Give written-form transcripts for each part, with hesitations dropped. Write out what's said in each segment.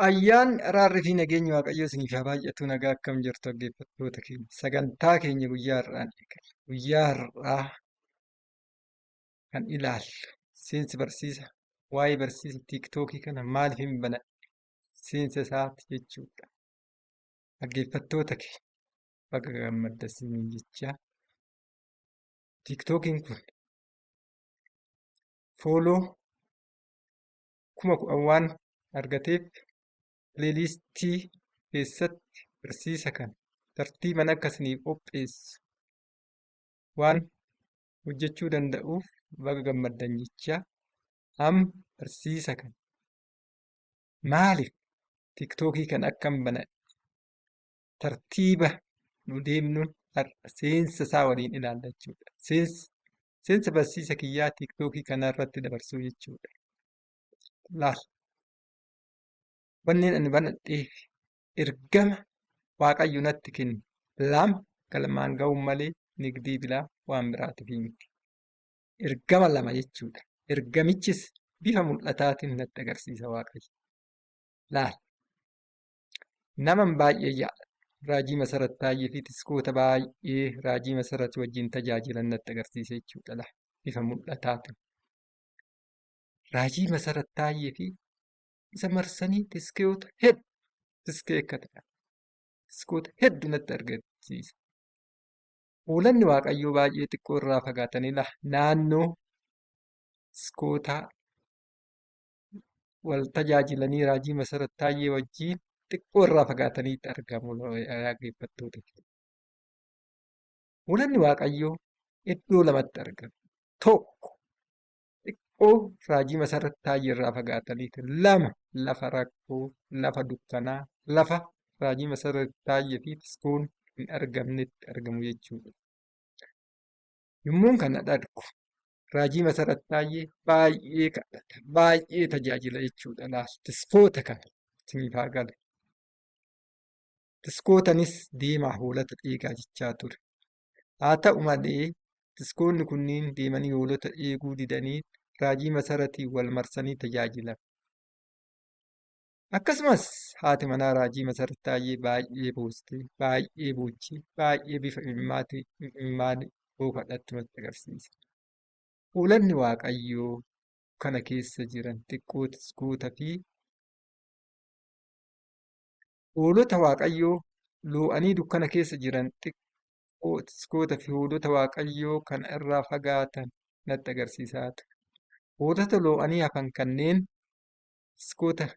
Ayyaanni araarri fi nageenyi Waaqayyoo isiniif haa baay'atu. Nagaa akkam jirtu dhaggeeffattoota keenya. Sagantaa keenya guyyaa har'aan eegale. Guyyaa har'aa kan ilaallu seensi barsiisa waa'ee barsiisa tiiktookii kana maaliif hin banadhe seensa isaati jechuudha. Dhaggeeffattoota keenya baga gammaddan isiniin jechaa. Tiiktookiin kun fooloo 10,000 waan argateef pileelistii keessatti barsiisa kana tartiiban akka isiniif qopheessu waan hojjechuu danda'uuf baga gammaddan jechaa. Amma barsiisa kana maaliif tiiktookii kana akkam banadhe tartiiba nu deemnuun seensa isaa waliin ilaalla jechuudha. Seensa barsiisa kiyyaa tiiktookii kana irratti dabarsuu jechuudha. Laal wanneen ani banadheef ergama Waaqayyo natti kenne lama galmaan ga'uun malee nigdii bilaa waan biraatiif miti. Ergama lama jechuudha. Ergamichis bifa mul'ataatiin natti agarsiisa Waaqayyo. Laal naman baay'ee jaalladha. Raajii Masarat Taayyee fi tiskoota baay'ee Raajii Masarat wajjin tajaajilan natti agarsiisa jechuudha. Laal bifa mul'ataatiin. Raajii Masarat Taayyee fi isa marsanii tiskoota hedduu tiskee akka ta'an tiskoota hedduu natti agarsiisa. Fuulanni Waaqayyoo baay'ee xiqqoo irraa fagaatanii naannoo tiskootaa wal tajaajilanii Raajii Masarat Taayyee wajjin xiqqoo irraa fagaataniitti argamu dhaggeeffattoota. Fuulanni Waaqayyoo iddoo lamatti argamu. Tokko xiqqoo Raajii Masarat Taayyee irraa fagaataniiti. Lama lafa rakkoo, lafa dukkanaa, lafa Raajii Masarat Taayyee fi tiskoon hin argamnetti argamu jechuudha. Yommuun kana argu Raajii Masarat Taayyee baay'ee kadhata, baay'ee tajaajila jechuudha. Laal tiskoota kana isiniif haa galu. Tiskootanis deemaa hoolota eegaa jechaa ture. Haa ta'u malee tiskoonni kunniin deemanii hoolota eeguu didanii Raajii Masaratiin wal marsanii tajaajilan. Akkasumas haati manaa Raajii Masarat Taayyee baay'ee boostee, baay'ee boochee, baay'ee bifa imimmaan oofadhatti natti agarsiisa. Fuulanni Waaqayyoo kana keessa jiran xiqqoo tiskoota fi hoolota Waaqayyoo loo'anii dukkana keessa jiran xiqqoo tiskoota fi hoolota Waaqayyoo kana irraa fagaatan natti agarsiisaa ture. Hoolota loo'anii hafan kanneen tiskoota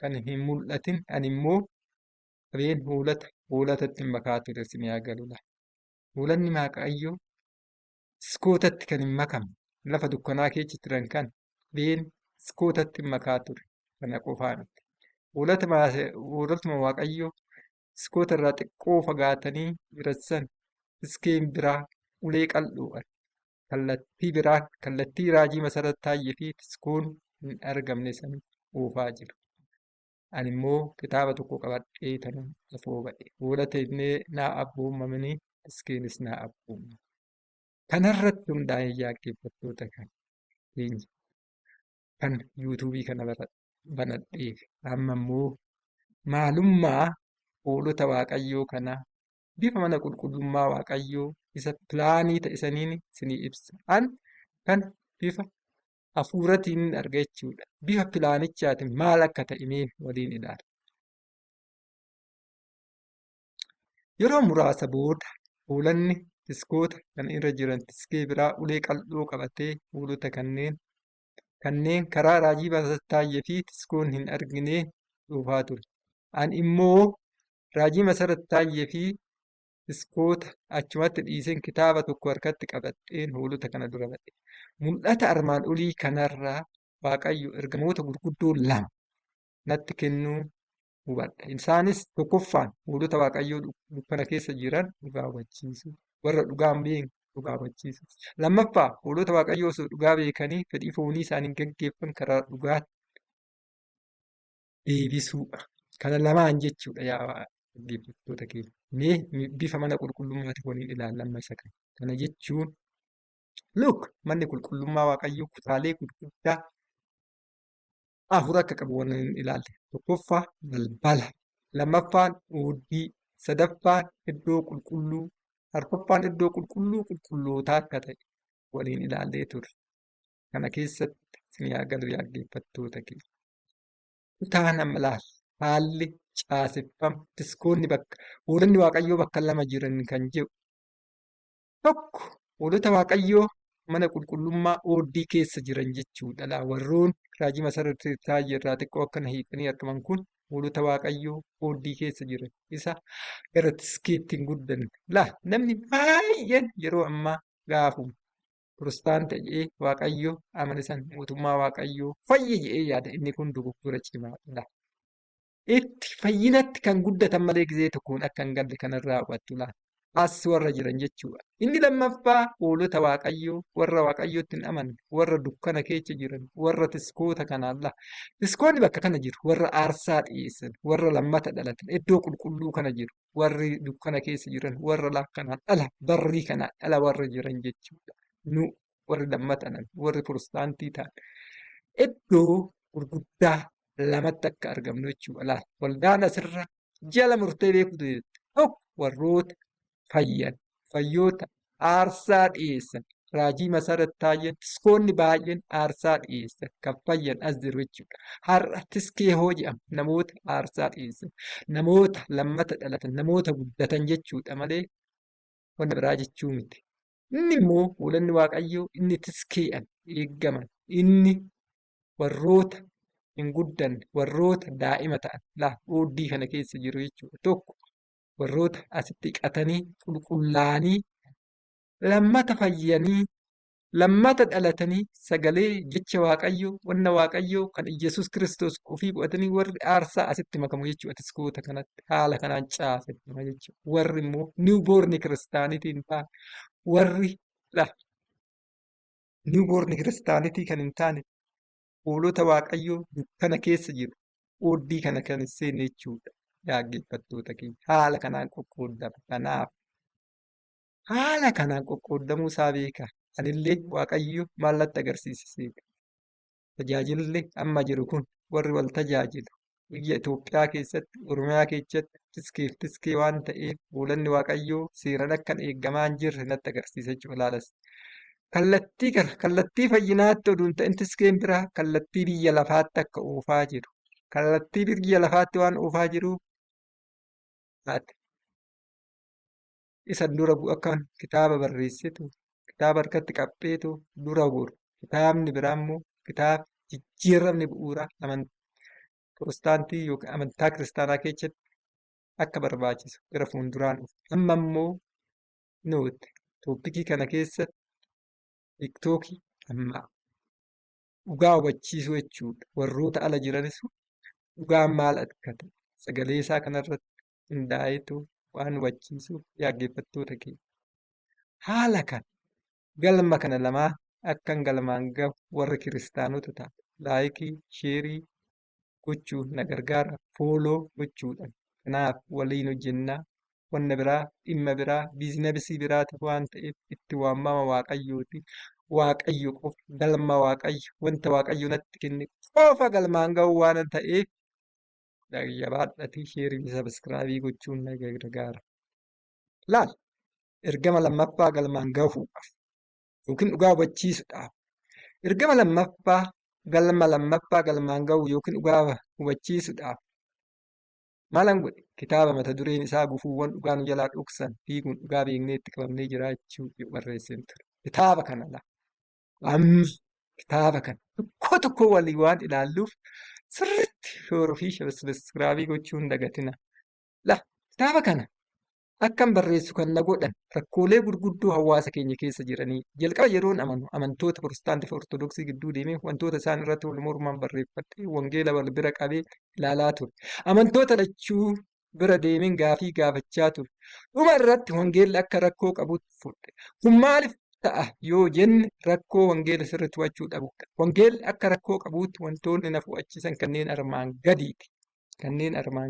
kan hin mul'atin ani immoo qabeen hoolotatti makaa ture isin haa galudha. Hoolanni Waaqayyoo tiskootatti kan hin makamne lafa dukkanaa keessa turan kan qabeen tiskootatti makaa ture kana qofaaniti. Hoolotuma Waaqayyoo tiskoota irraa xiqqoo fagaatanii jiran tiskeen biraa ulee qal'oodhaan kallattii biraan kallattii Raajii Masarat Taayyee fi tiskoon hin argamne sana oofaa jiru. Ani immoo kitaaba tokko qabadhee tanuun lafoo ba'e. Hoolota illee naa abboomamanii tiskeenis naa abboomame. Kanarratti hundaa'ee dhaggeeffattoota keenya kan yuutuubii kana banadheef amma immoo maalummaa hoolota Waaqayyoo kanaa bifa mana qulqullummaa Waaqayyoo isa pilaanii ta'e saniin isinii ibsa. Kan bifa hafuuratiin arga jechuudha. Bifa pilaanichaatiin maal akka ta'e mee waliin ilaala. Yeroo muraasa booda hoolanni tiskoota kan irra jiran tiskee biraa ulee qal'oo qabatee hoolota kanneen karaa Raajii Masarat Taayyee fi tiskoon hin argine dhufaa ture. Ani immoo Raajii Masarat Taayyee fi tiskoota achumatti dhiiseen kitaaba tokko harkatti qabadheen hoolota kana dura ba'e. Mul'ata armaan olii kanarraa Waaqayyo ergamoota gurguddoo lama natti kennuu hubadha. Isaanis tokkoffaan hoolota Waaqayyoo dukkana keessa jiran dhugaa hubachiisu. Warra dhugaan beeku dhugaa hubachiisu. Lammaffaa hoolota Waaqayyoo osoo dhugaa beekanii fedhii foonii isaanii gaggeeffan karaa dhugaatti deebisuudha. Kana lamaan jechuudha yaa dhaggeeffattoota keenya. Mee bifa mana qulqullummaati waliin ilaallamma isa kana. Kana jechuun manni qulqullummaa Waaqayyoo kutaalee gurguddaa afur akka qabu waan hin ilaalle. Tokkoffaa balbala, lammaffaan oobdii, sadaffaan iddoo qulqulluu, arfaffaan iddoo qulqulluu qulqullootaa akka ta'e waliin ilaallee ture. Kana keessatti isin yaa galu dhaggeeffattoota keenya. Kutaan amma ilaalla. Haalli caaseffama diskoonni hoolonni waaqayyoo bakka lama jiran kan jedhu. Tokko hoolota waaqayyoo mana qulqullummaa oobdii keessa jiran jechuudha. Warroon raajii Masaratii irraa xiqqoo akkana hiikanii argaman kun hoolota waaqayyoo oobdii keessa jiran. Isa gara tiskeetti hin guddanne. Namni baay'een yeroo ammaa gaafuma Kiristaanota jedhee waaqayyoo amanisan mootummaa waaqayyoo fayya jedhee yaada. Inni kun dogoggora cimaadha. Itti fayyinatti kan guddatan malee gizee tokkoon akka hin galle kanarraa hubattu. As warra jiran jechuudha. Inni lammaffaa hoolota waaqayyoo warra waaqayyootti hin amanne, warra dukkana keessa jiran, warra tiskoota kanaan tiskoonni bakka kana jiru, warra aarsaa dhiyeessan, warra lammata dhalatan, iddoo qulqulluu kana jiru, warri dukkana keessa jiran, warra kanaan barrii kanaan ala warra jiran jechuudha. Nu warri lammata dhalan, warri Kiristaantii ta'an iddoo gurguddaa lamatti akka argamnu jechuudha. Waldaan asirra jala murtee beekutu tokko warroota fayyoota aarsaa dhiyeessan raajii Masaratii tiskoonni baay'een aarsaa dhiyeessan kan fayyan as jiru jechuudha. Har'a tiskee hoo jedhamu namoota aarsaa dhiyeessan, namoota lammata dhalatan, namoota guddatan jechuudha malee wanta biraa jechuu miti. Inni immoo hoolonni waaqayyoo inni tiskeedhaan eeggaman, inni warroota hin guddanne, warroota daa'ima ta'an oobdii kana keessa jiru jechuudha. Tokko warroota asitti dhiqatanii qulqullaa'anii lammata fayyanii lammata dhalatanii sagalee jecha waaqayyoo wanna waaqayyoo kan Iyyasuus Kiristoos ofii godhatanii warri aarsaa asitti makamu jechuudha. Tiskoota kanatti haala kanaan caaseffama jechuudha. Warri immoo niwuboorni kiristaanitiin ta'an warri niwuboorni kiristaanitii kan hin taane hoolota waaqayyoo dukkana keessa jiru oobdii kana kan hin seenne jechuudha. Dhaggeeffattoota keenya haala kanaan qoqqoodama. Kanaaf haala kanaan qoqqoodamuu isaa beekaa. Anillee waaqayyo maallatti agarsiisiseera. Tajaajilli amma jiru kun warri wal tajaajilu biyya Itoophiyaa keessatti, Oromiyaa keessatti tiskee waan ta'eef hoolonni waaqayyoo seeraan akkan eegamaa hin jirre natti agarsiisa jechuudha. Kallattii fayyinaatti oduu hin ta'in tiskeen biraa kallattii biyya lafaatti akka oofaa jiru. Kallattii biyya lafaatti waan oofaa jiruuf isan dura akkan kitaaba barreessitu, kitaaba harkatti qabxeetu dura goru. Kitaabni biraa immoo kitaaba jijjiiramni bu'uuraa Kiristaantii yookiin amantaa kiristaanaa keessatti akka barbaachisu gara fuulduraan dhufu. Amma immoo nuti tooppikii kana keessatti tiktookii amma dhugaa hubachiisuu jechuudha. Warroota ala jiranis dhugaan maal akka ta'e sagalee isaa kanarratti hundaa'eetu waan hubachiisuuf dhaggeeffattoota keenya. Haala kana galma kana lamaa akkan galmaan gahu warri kiristaanota ta'an laayikii, sheerii gochuun na gargaara. Fooloo gochuudhaan kanaaf waliin hojjennaa. Wanna biraa dhimma biraa biizinasii biraati waan ta'eef itti waamama waaqayyooti. Waaqayyo qofa galma waaqayyo wanta waaqayyo natti kenne qofa galmaan gahu waan ta'eef jabaadhatii sheerii fi sabiskiraabii gochuun na gargaara. Ergama lammaffaa galmaan gahuudhaaf yookiin dhugaa hubachiisuudhaaf. Ergama lammaffaa galmaan gahu yookiin dhugaa hubachiisuudhaaf. Maalan godhe kitaaba mata dureen isaa gufuuwwan dhugaa nu jalaa dhoksan fiiguun dhugaa beeknee itti qabamnee jiraachuu barreesseen ture. Kitaaba kana kitaaba kana tokko walii waan ilaalluuf sirriitti shooruu fi sabiskiraabii gochuu hin dagatina. Kitaaba kana akkan barreessu kan na godhan rakkoolee gurguddoo hawaasa keenya keessa jiranii jalqaba yeroon amantoota Kiristaantii fi Ortodoksii gidduu deemee wantoota isaan irratti wal mormaan barreeffadhee wangeela wal bira qabee ilaalaa ture. Amantoota lachuu bira deemeen gaafii gaafachaa ture. Dhuma irratti wangeelli akka rakkoo qabutti fudhe. Kun maaliif ta'a yoo jenne rakkoo wangeela sirriitti to'achuu dhabuudha. Wangeelli akka rakkoo qabutti wantoonni na fo'achiisan kanneen armaan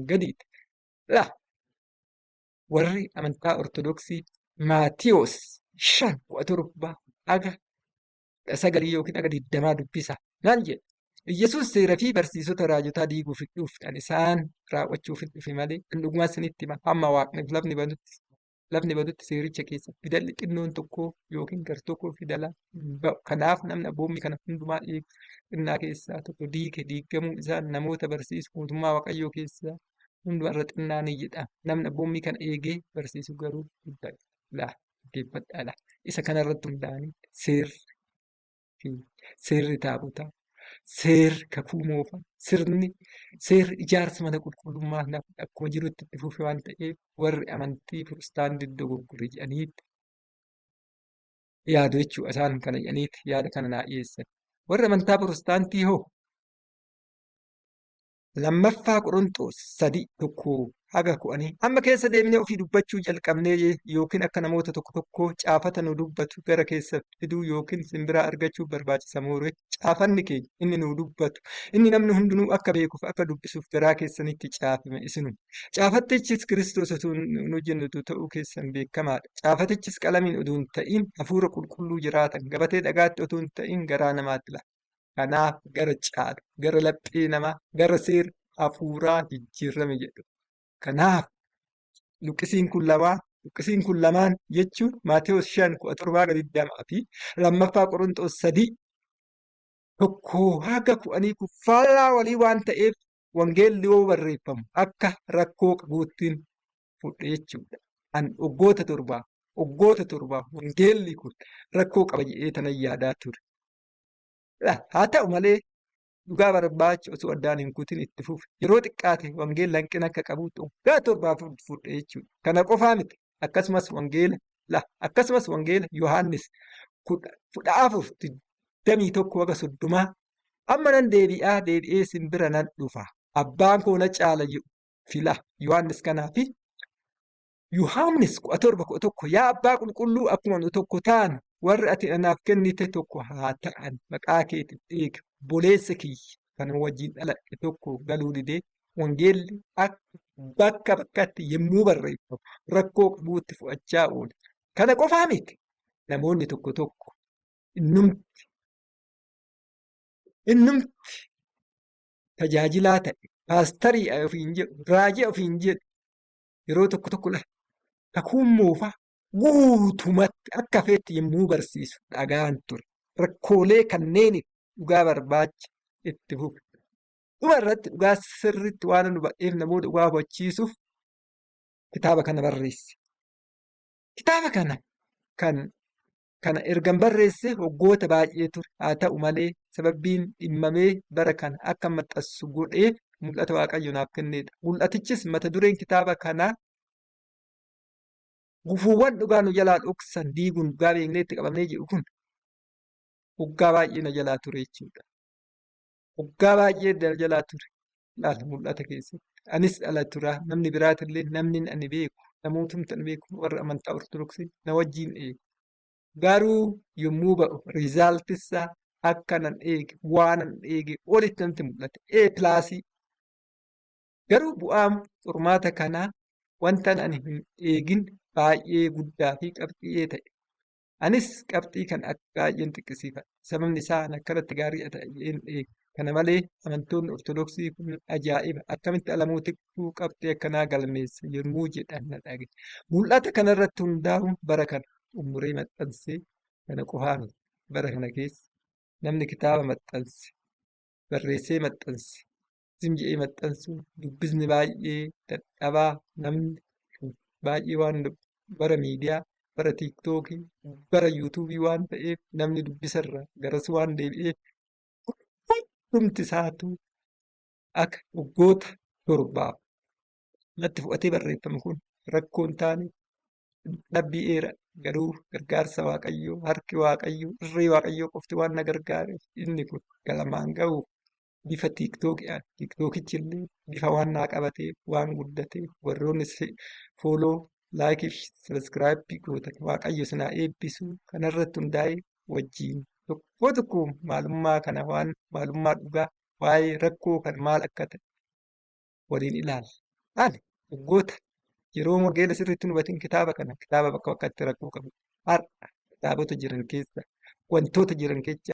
gadiiti. Warri amantaa Ortodoksii Maatiyos 5:17 aga 9 yookiin aga 20 dubbisa naan jedhe. Yesuus seeraa fi barsiisota raajotaa diiguuf hin dhufne isaan raawwachuuf hin dhufe malee dhugumaan isinitti hima hamma waaqniif lafni badutti seericha keessa fidalli xinnoon tokko yookiin gar tokko fidala hin ba'u. Kanaaf namni abboommii kana hundumaa eegu xinnaa keessaa tokko diigamuu isaan namoota barsiisu mootummaa waaqayyoo keessaa hunduma irra xinnaa ni jedhama. Namni abboommii kana eegee barsiisu garuu guddaadha. Dhaggeeffadhaa. Isa kanarratti hundaa'anii seerri taabotaa. Seerri kakuu moofaa seerri ijaarsa mana qulqullummaa akkuma jirutti itti fufe waan ta'eef warri amantii kiristaanaa dogoggore jedhaniitti yaadu jechuudha. Isaan kana jedhaniitti yaada kana naa dhiyeessan. Warri amantaa kiristaantii hoo lammaffaa Qorontos 3:1-10 amma keessa deemnee ofii dubbachuu jalqabnee yookiin akka namoota tokko caafata nu dubbatu gara keessa fiduu yookiin simbiraa argachuuf barbaachisa mooree caafanni keenya inni nu dubbatu inni namni hundinuu akka beekuuf akka dubbisuuf garaa keessanitti caafame isinum. Caafatichis Kiristoos utuu nu jennutu ta'uu keessan beekamaadha. Caafatichis qalamiin utuu hin ta'in hafuura qulqulluu jiraatan gabatee dhagaatti utuu hin ta'in garaa namaatti lafa. Kanaaf gara caalu, gara laphee namaa, gara seera hafuuraa jijjiirame jedhu. Kanaaf luqqisiin kun lamaan jechuun Maatewos 5:17 fi lammaffaa Qorontos 3:1-10 kun faallaa walii waan ta'eef wangeelli yoo barreeffamu akka rakkoo qabuuttiin fudhe jechuudha. Ani waggoota torbaaf wangeelli kun rakkoo qaba jedhee tanan yaadaa ture. Haa ta'u malee dhugaa barbaacha osoo addaan hin kutin itti fufe yeroo xiqqaate wangeela hanqina akka qabuutti waggaa 7 fudhe jechuudha. Kana qofaa miti akkasumas wangeela Yohaannis 14:21-30 amma nan deebi'ee simbira nan dhufa abbaan koo na caala jedhu fila Yohaannis kanaafi Yohaannis 17:11 yaa abbaa qulqulluu akkuma nu tokko taanu warri ati anaaf kennite tokko haa ta'an maqaa keetiif eega boleessa kiyya kan wajjin dhaladhe tokko galuu didee wangeelli bakka bakkatti yommuu barreeffamu rakkoo qabuutti fudhachaa oole. Kana qofaa miti namoonni tokko innumti tajaajilaa ta'e paastarii ofiin jedhu raajii ofiin jedhu yeroo tokko kakuun moofaa guutumatti akka feetti yommuu barsiisu dhagaan ture. Rakkoolee kanneeniif dhugaa barbaacha itti fufe. Dhuma irratti dhugaa sirriitti waan nu ba'eef namoota dhugaa hubachiisuuf kitaaba kana barreesse. Kitaaba kana ergan barreesse waggoota baay'ee ture. Haa ta'u malee sababbiin dhimmamee bara kana akka maxxansu godheef mul'ata Waaqayyo naaf kennedha. Mul'atichis mata dureen kitaaba kanaa gufuuwwan dhugaa nu jalaa dhoksan diiguun dhugaa beeknee itti qabamnee jedhu kun waggaa baay'ee na jalaa ture jechuudha. Waggaa baay'ee na jalaa ture. Laala mul'ata keessatti. Anis dhala turaa namni biraatillee namni ani beeku namootni ani beeku warra amantaa ortodoksii na wajjin eegu. Garuu yommuu ba'u riizaaltisaa akka nan eege waan nan eege olitti namatti mul'ate. A+ garuu bu'aan qormaata kanaa wanta ani hin eegin baay'ee guddaa fi qabxi'ee ta'e. Anis qabxii kan akka baay'een xiqqisiifadha. Sababni isaa akkanatti gaarii ta'e kana malee amantoonni ortodoksii kun ajaa'iba akkamitti alamootittuu qabxii akkanaa galmeessa yommuu jedhan na dhage. Mul'ata kanarratti hundaa'uun bara kana umuree maxxansee kana qofaa miti. Bara kana keessa namni kitaaba maxxanse barreessee maxxanse simji'ee maxxansuun dubbisni baay'ee dadhabaa namni baay'ee waan bara miidiyaa bara tiiktookii bara yuutuubii waan ta'eef namni dubbisarra garas waan deebi'eef hundumti isaatu akka waggoota 7 natti fudhatee barreeffame kun rakkoon taane dhabbi'eera garuu gargaarsa Waaqayyoo harki Waaqayyoo irree Waaqayyoo qofti waan na gargaareef inni kun galamaan ga'uuf bifa tiiktookichillee bifa waan naa qabateef waan guddateef warroonni fooloo laayikii fi sabiskiraayipii gootan Waaqayyo sinaa eebbisu kanarratti hundaa'ee wajjin tokko maalummaa kana waan maalummaa dhugaa waa'ee rakkoo kan maal akka ta'e waliin ilaalla. Ani waggoota yeroo wangeela sirriitti hubatin kitaaba bakka bakkatti rakkoo qabu har'a kitaabota jiran keessa wantoota jiran keessa